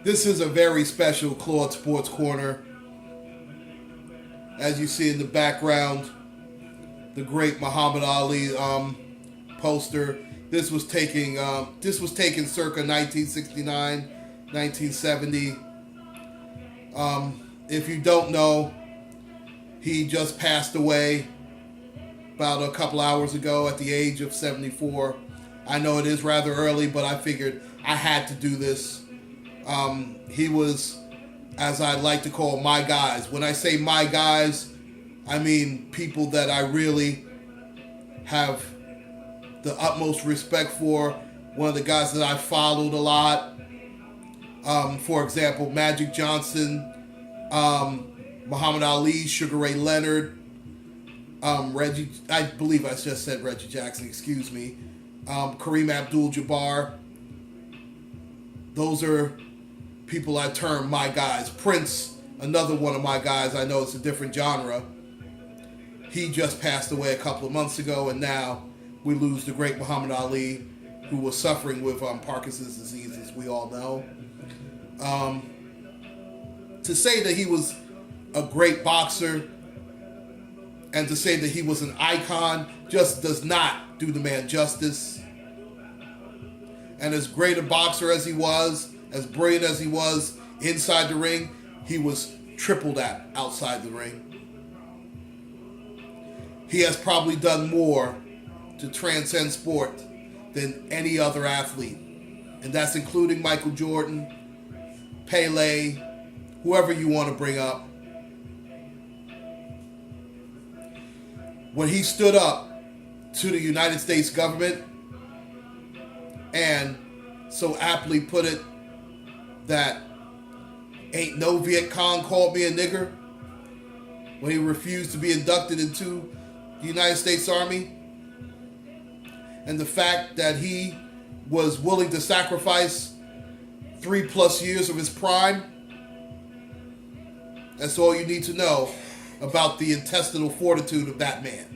This is a very special Claude Sports Corner. As you see in the background, the great Muhammad Ali poster. This was taken circa 1969, 1970. If you don't know, he just passed away about a couple hours ago at the age of 74. I know it is rather early, but I figured I had to do this. He was, as I like to call, my guys. When I say my guys, I mean people that I really have the utmost respect for. One of the guys that I followed a lot. For example, Magic Johnson, Muhammad Ali, Sugar Ray Leonard, Reggie, I believe I just said Reggie Jackson, excuse me. Kareem Abdul-Jabbar. Those are people I term my guys. Prince, another one of my guys. I know it's a different genre. He just passed away a couple of months ago, and now we lose the great Muhammad Ali, who was suffering with Parkinson's disease, as we all know. To say that he was a great boxer and to say that he was an icon just does not do the man justice. And as great a boxer as he was, as brilliant as he was inside the ring, he was triple that outside the ring. He has probably done more to transcend sport than any other athlete. And that's including Michael Jordan, Pele, whoever you want to bring up. When he stood up to the United States government and so aptly put it that ain't no Viet Cong called me a nigger, when he refused to be inducted into the United States Army, and the fact that he was willing to sacrifice 3+ years of his prime, that's all you need to know about the intestinal fortitude of that man.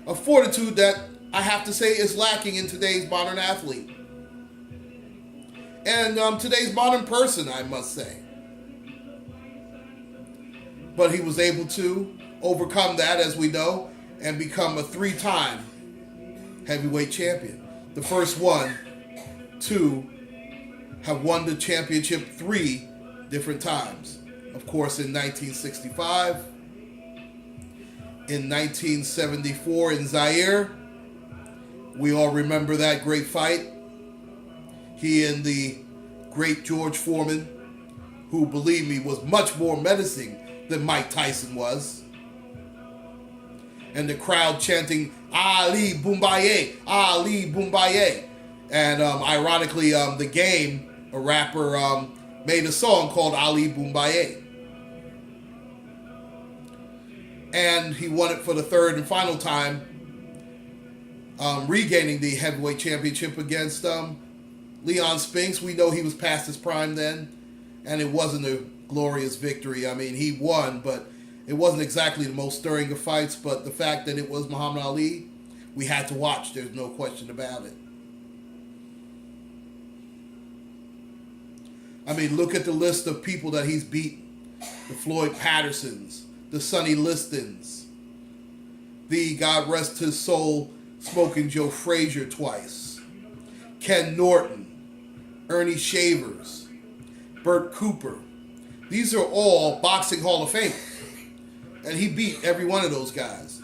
A fortitude that I have to say is lacking in today's modern athlete. And today's modern person, I must say. But he was able to overcome that, as we know, and become a 3-time heavyweight champion. The first one to have won the championship 3 different times. Of course, in 1965, in 1974 in Zaire. We all remember that great fight. He and the great George Foreman, who, believe me, was much more menacing than Mike Tyson was. And the crowd chanting, Ali Boombaye, Ali Boombaye. And ironically, The Game, a rapper, made a song called Ali Boombaye. And he won it for the third and final time, regaining the heavyweight championship against Leon Spinks. We know he was past his prime then, and it wasn't a glorious victory. I mean, he won, but it wasn't exactly the most stirring of fights. But the fact that it was Muhammad Ali, we had to watch. There's no question about it. I mean, look at the list of people that he's beaten. The Floyd Pattersons, the Sonny Listons, the, God rest his soul, Smoking Joe Frazier twice, Ken Norton, Ernie Shavers, Burt Cooper. These are all boxing Hall of Famers. And he beat every one of those guys.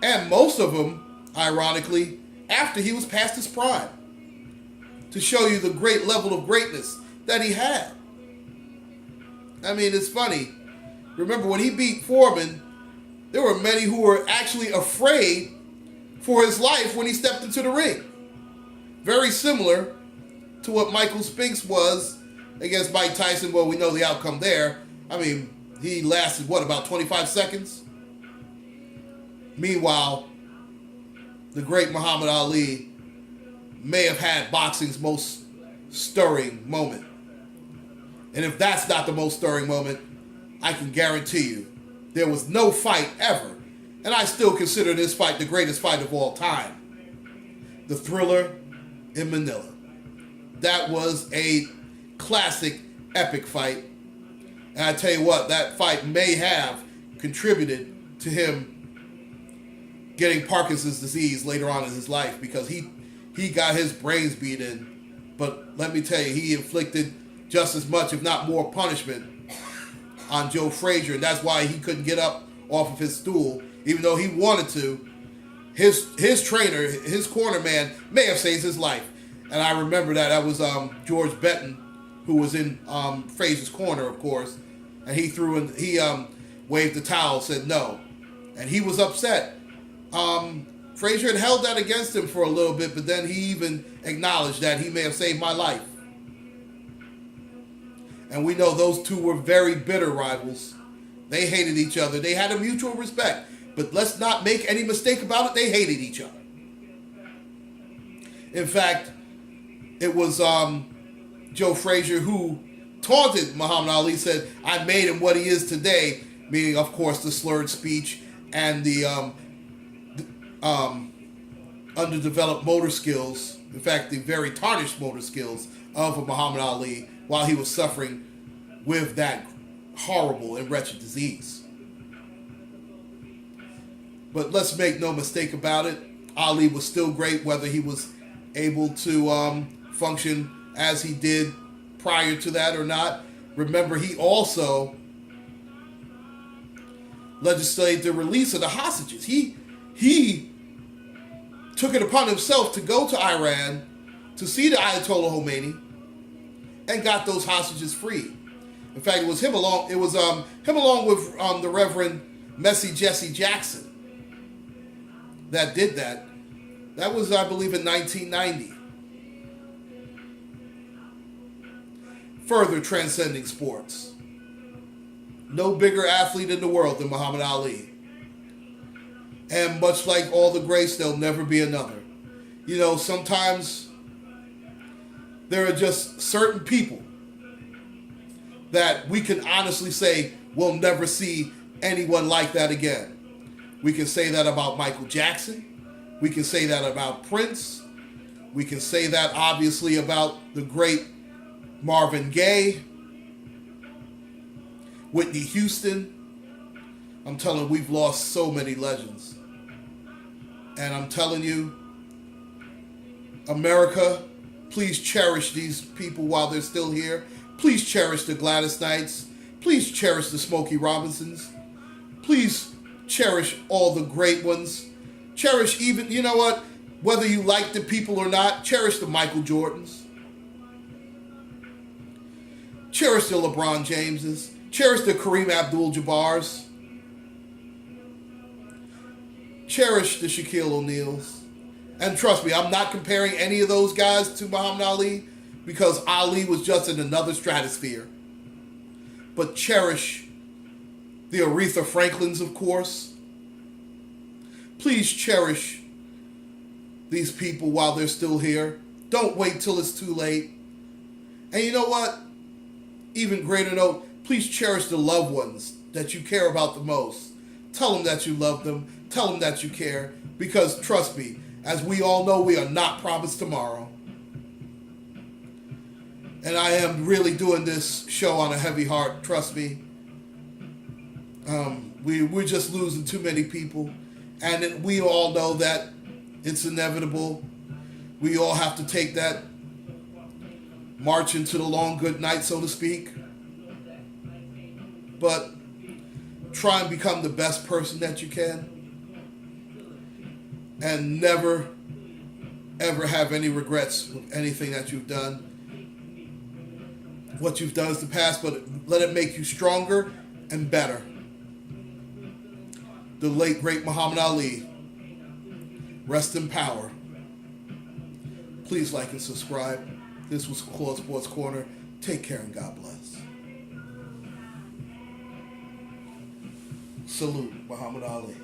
And most of them, ironically, after he was past his prime. To show you the great level of greatness that he had. I mean, it's funny. Remember, when he beat Foreman, there were many who were actually afraid for his life when he stepped into the ring. Very similar to what Michael Spinks was against Mike Tyson. Well, we know the outcome there. I mean, he lasted, about 25 seconds? Meanwhile, the great Muhammad Ali may have had boxing's most stirring moment. And if that's not the most stirring moment, I can guarantee you there was no fight ever, and I still consider this fight the greatest fight of all time. The Thriller in Manila. That was a classic, epic fight. And I tell you what, that fight may have contributed to him getting Parkinson's disease later on in his life, because he got his brains beat in. But let me tell you, he inflicted just as much, if not more, punishment on Joe Frazier, and that's why he couldn't get up off of his stool, even though he wanted to. His trainer, his corner man, may have saved his life. And I remember that was George Benton, who was in Frazier's corner, of course, and he waved the towel, said no, and he was upset. Frazier had held that against him for a little bit, but then he even acknowledged that he may have saved my life. And we know those two were very bitter rivals. They hated each other. They had a mutual respect. But let's not make any mistake about it, they hated each other. In fact, it was Joe Frazier who taunted Muhammad Ali, said, I made him what he is today, meaning, of course, the slurred speech and the underdeveloped motor skills, in fact, the very tarnished motor skills of Muhammad Ali while he was suffering with that horrible and wretched disease. But let's make no mistake about it, Ali was still great, whether he was able to function as he did prior to that or not. Remember, he also legislated the release of the hostages. He took it upon himself to go to Iran to see the Ayatollah Khomeini and got those hostages free. In fact, it was him along with the Reverend Messie Jesse Jackson that did that. That was, I believe, in 1990. Further transcending sports. No bigger athlete in the world than Muhammad Ali. And much like all the greats, there'll never be another. You know, sometimes there are just certain people that we can honestly say we'll never see anyone like that again. We can say that about Michael Jackson. We can say that about Prince. We can say that, obviously, about the great Marvin Gaye, Whitney Houston. I'm telling you, we've lost so many legends. And I'm telling you, America, please cherish these people while they're still here. Please cherish the Gladys Knights. Please cherish the Smokey Robinsons. Please cherish all the great ones. Cherish even, you know what, whether you like the people or not, cherish the Michael Jordans. Cherish the LeBron Jameses. Cherish the Kareem Abdul-Jabbars. Cherish the Shaquille O'Neals. And trust me, I'm not comparing any of those guys to Muhammad Ali, because Ali was just in another stratosphere. But cherish the Aretha Franklins, of course. Please cherish these people while they're still here. Don't wait till it's too late. And you know what? Even greater note, please cherish the loved ones that you care about the most. Tell them that you love them. Tell them that you care. Because trust me, as we all know, we are not promised tomorrow. And I am really doing this show on a heavy heart, trust me. We're just losing too many people. And we all know that it's inevitable. We all have to take that march into the long good night, so to speak. But try and become the best person that you can. And never, ever have any regrets with anything that you've done. What you've done is the past, but let it make you stronger and better. The late, great Muhammad Ali. Rest in power. Please like and subscribe. This was Claude Sports Corner. Take care and God bless. Salute, Muhammad Ali.